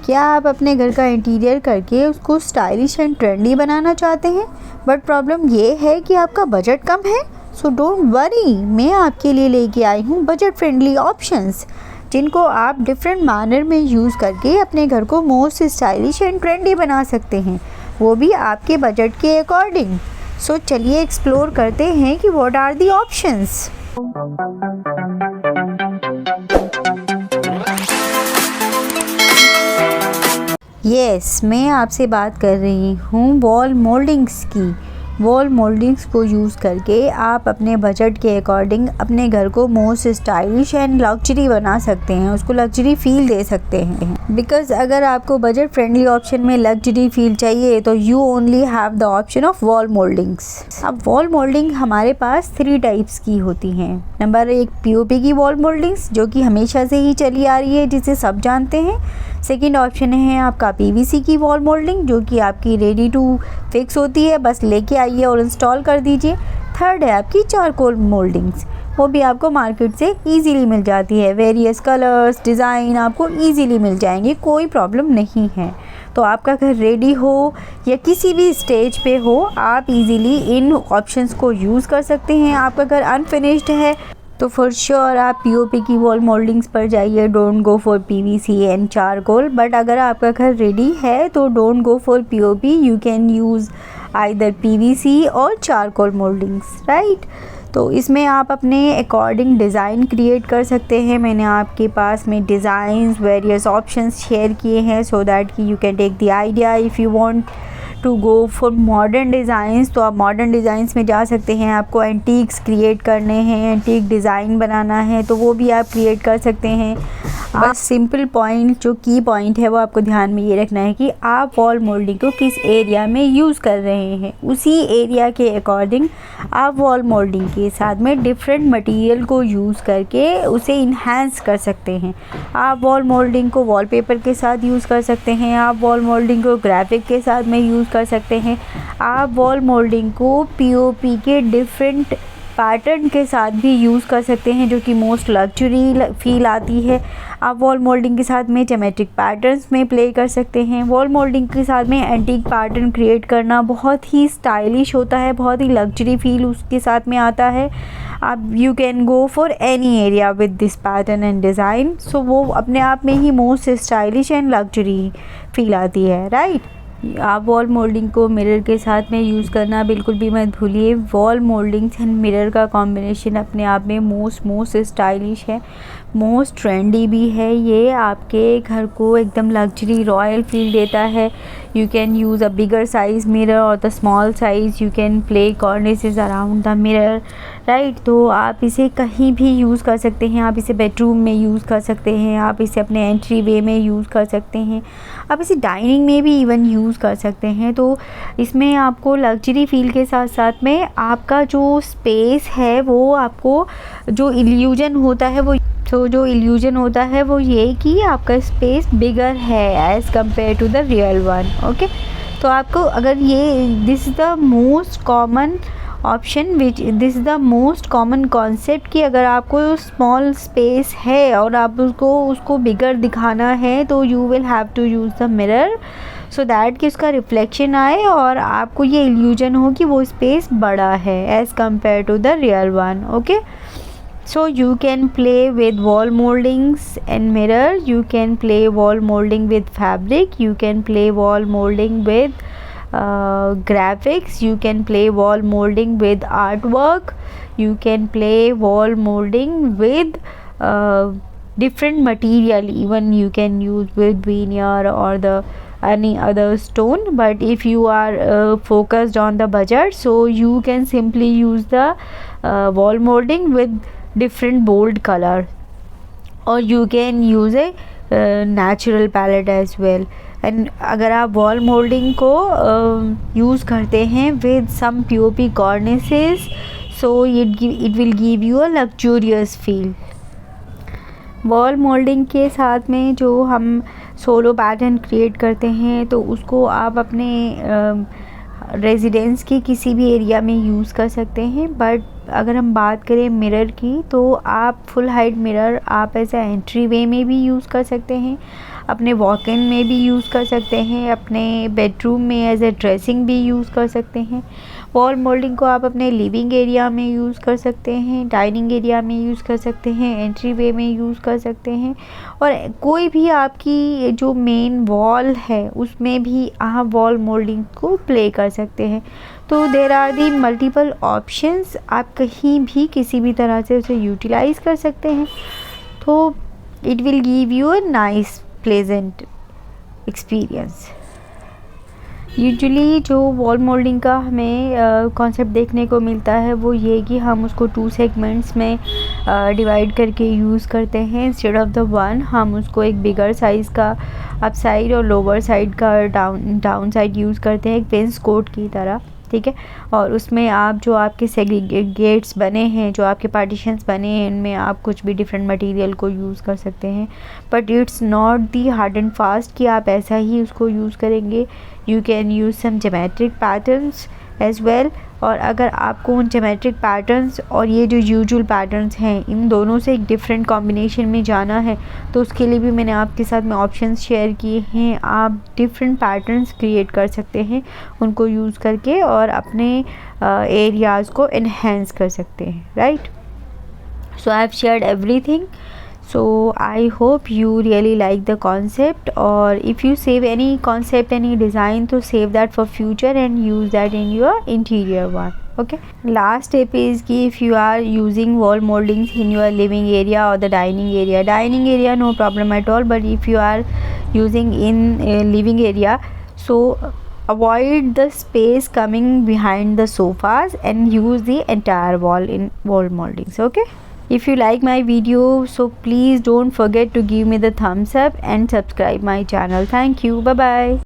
क्या आप अपने घर का इंटीरियर करके उसको स्टाइलिश एंड ट्रेंडी बनाना चाहते हैं, बट प्रॉब्लम ये है कि आपका बजट कम है? सो डोंट वरी, मैं आपके लिए लेके आई हूँ बजट फ्रेंडली ऑप्शंस, जिनको आप डिफरेंट मैनर में यूज़ करके अपने घर को मोस्ट स्टाइलिश एंड ट्रेंडी बना सकते हैं, वो भी आपके बजट के अकॉर्डिंग। सो चलिए एक्सप्लोर करते हैं कि what are the options. Yes, मैं आपसे बात कर रही हूँ वॉल मोल्डिंग्स की। वॉल मोल्डिंग्स को यूज़ करके आप अपने बजट के अकॉर्डिंग अपने घर को मोस्ट स्टाइलिश एंड लग्जरी बना सकते हैं, उसको लग्जरी फील दे सकते हैं। बिकॉज अगर आपको बजट फ्रेंडली ऑप्शन में लग्जरी फील चाहिए तो you only have the option of wall mouldings. अब वॉल मोल्डिंग हमारे पास 3 टाइप्स की होती हैं। नंबर 1 पीओपी की वॉल मोल्डिंग्स, जो कि हमेशा से ही चली आ रही है, जिसे सब जानते हैं। सेकेंड ऑप्शन है आपका पीवीसी की वॉल मोल्डिंग, जो कि आपकी रेडी टू फिक्स होती है, बस लेके आइए और इंस्टॉल कर दीजिए। थर्ड है आपकी चारकोल मोल्डिंग्स, वो भी आपको मार्केट से इजीली मिल जाती है। वेरियस कलर्स, डिज़ाइन आपको इजीली मिल जाएंगे, कोई प्रॉब्लम नहीं है। तो आपका घर रेडी हो या किसी भी स्टेज पे हो, आप इजीली इन ऑप्शंस को यूज़ कर सकते हैं। आपका घर अनफिनिश्ड है तो फॉर श्योर आप पीओपी की वॉल मोल्डिंग्स पर जाइए, don't go for PVC and charcoal. But अगर आपका घर रेडी है तो don't go for POP, you can use either PVC और चारकोल मोल्डिंग्स, राइट। तो इसमें आप अपने अकॉर्डिंग डिज़ाइन क्रिएट कर सकते हैं। मैंने आपके पास में डिज़ाइंस वेरियस ऑप्शंस शेयर किए हैं सो दैट कि you can take the idea. If you want to go for modern designs तो आप मॉडर्न डिज़ाइंस में जा सकते हैं। आपको एंटीक्स क्रिएट करने हैं, एंटीक डिज़ाइन बनाना है तो वो भी आप क्रिएट कर सकते हैं। बस सिंपल पॉइंट, जो की पॉइंट है वो आपको ध्यान में ये रखना है कि आप वॉल मोल्डिंग को किस एरिया में यूज़ कर रहे हैं, उसी एरिया के अकॉर्डिंग आप वॉल मोल्डिंग के साथ में डिफरेंट मटेरियल को यूज़ करके उसे इन्हांस कर सकते हैं। आप वॉल मोल्डिंग को वॉलपेपर के साथ यूज़ कर सकते हैं, आप वॉल मोल्डिंग को ग्राफिक के साथ में यूज़ कर सकते हैं, आप वॉल मोल्डिंग को पीओपी के डिफरेंट पैटर्न के साथ भी यूज़ कर सकते हैं, जो कि मोस्ट लग्जरी फील आती है। आप वॉल मोल्डिंग के साथ में जेमेट्रिक पैटर्न्स में प्ले कर सकते हैं। वॉल मोल्डिंग के साथ में एंटीक पैटर्न क्रिएट करना बहुत ही स्टाइलिश होता है, बहुत ही लग्जरी फील उसके साथ में आता है। आप you can go for any area with this pattern and design, so वो अपने आप में ही most stylish and luxury feel आती है, राइट। आप वॉल मोल्डिंग को मिरर के साथ में यूज़ करना बिल्कुल भी मत भूलिए। वॉल मोल्डिंग एंड मिरर का कॉम्बिनेशन अपने आप में मोस्ट स्टाइलिश है, मोस्ट ट्रेंडी भी है। ये आपके घर को एकदम लग्जरी रॉयल फील देता है। You can use a bigger size mirror और the small size, you can play cornices around the mirror, right. तो आप इसे कहीं भी यूज़ कर सकते हैं। आप इसे बेडरूम में यूज़ कर सकते हैं, आप इसे अपने एंट्री वे में यूज़ कर सकते हैं, आप इसे डाइनिंग में भी इवन यूज़ कर सकते हैं। तो इसमें आपको लग्जरी फील के साथ साथ में आपका जो स्पेस है वो आपको जो इल्यूजन होता है वो ये कि आपका स्पेस बिगर है as compared to the real one, okay. तो आपको अगर ये this is the most common option this is the most common concept कि अगर आपको स्मॉल स्पेस है और आप उसको बिगर दिखाना है तो you will have to use the mirror so that कि उसका रिफ्लेक्शन आए और आपको ये इल्यूजन हो कि वो स्पेस बड़ा है as compared to the real one, okay. So you can play with wall moldings and mirror, you can play wall molding with fabric, you can play wall molding with graphics, you can play wall molding with artwork, you can play wall molding with different material, even you can use with veneer or the any other stone. But if you are focused on the budget, so you can simply use the wall molding with different bold color, or you can use a natural palette as well. And अगर आप wall moulding को use करते हैं with some POP cornices, so it will give you a luxurious feel. Wall moulding के साथ में जो हम सोलो पैटर्न क्रिएट करते हैं तो उसको आप अपने रेजिडेंस के किसी भी एरिया में यूज़ कर सकते हैं। बट अगर हम बात करें मिरर की तो आप फुल हाइट मिरर आप एज ए एंट्री वे में भी यूज़ कर सकते हैं, अपने वॉक इन में भी यूज़ कर सकते हैं, अपने बेडरूम में एज ए ड्रेसिंग भी यूज़ कर सकते हैं। वॉल मोल्डिंग को आप अपने लिविंग एरिया में यूज़ कर सकते हैं, डाइनिंग एरिया में यूज़ कर सकते हैं, एंट्री वे में यूज़ कर सकते हैं, और कोई भी आपकी जो मेन वॉल है उसमें भी आप वॉल मोल्डिंग को प्ले कर सकते हैं। तो there are the multiple options, आप कहीं भी किसी भी तरह से उसे यूटिलाइज़ कर सकते हैं। तो it will give you a nice pleasant experience. Usually जो वॉल मोल्डिंग का हमें कॉन्सेप्ट देखने को मिलता है वो ये कि हम उसको 2 सेगमेंट्स में डिवाइड करके यूज़ करते हैं इंस्टेड ऑफ द वन। हम उसको एक बिगर साइज़ का अप साइड और लोअर साइड का डाउन साइड यूज़ करते हैं, एक पेंस कोट की तरह, ठीक है। और उसमें आप जो आपके सेग्रीगेट्स बने हैं, जो आपके पार्टीशंस बने हैं, इनमें आप कुछ भी डिफरेंट मटेरियल को यूज़ कर सकते हैं, but it's not the hard and fast कि आप ऐसा ही उसको यूज़ करेंगे। You can use some geometric patterns as well, और अगर आपको उन ज्योमेट्रिक पैटर्न्स और ये जो यूजुअल पैटर्न्स हैं इन दोनों से एक डिफरेंट कॉम्बिनेशन में जाना है तो उसके लिए भी मैंने आपके साथ में ऑप्शंस शेयर किए हैं। आप डिफरेंट पैटर्न्स क्रिएट कर सकते हैं उनको यूज़ करके और अपने एरियाज़ को इन्हेंस कर सकते हैं, right. So I have shared everything. So I hope you really like the concept, or if you save any concept, any design, to save that for future and use that in your interior one. Okay, last tip is कि if you are using wall moldings in your living area or the dining area no problem at all, but if you are using in living area, so avoid the space coming behind the sofas and use the entire wall in wall moldings. Okay, if you like my video, so please don't forget to give me the thumbs up and subscribe my channel. Thank you. Bye bye.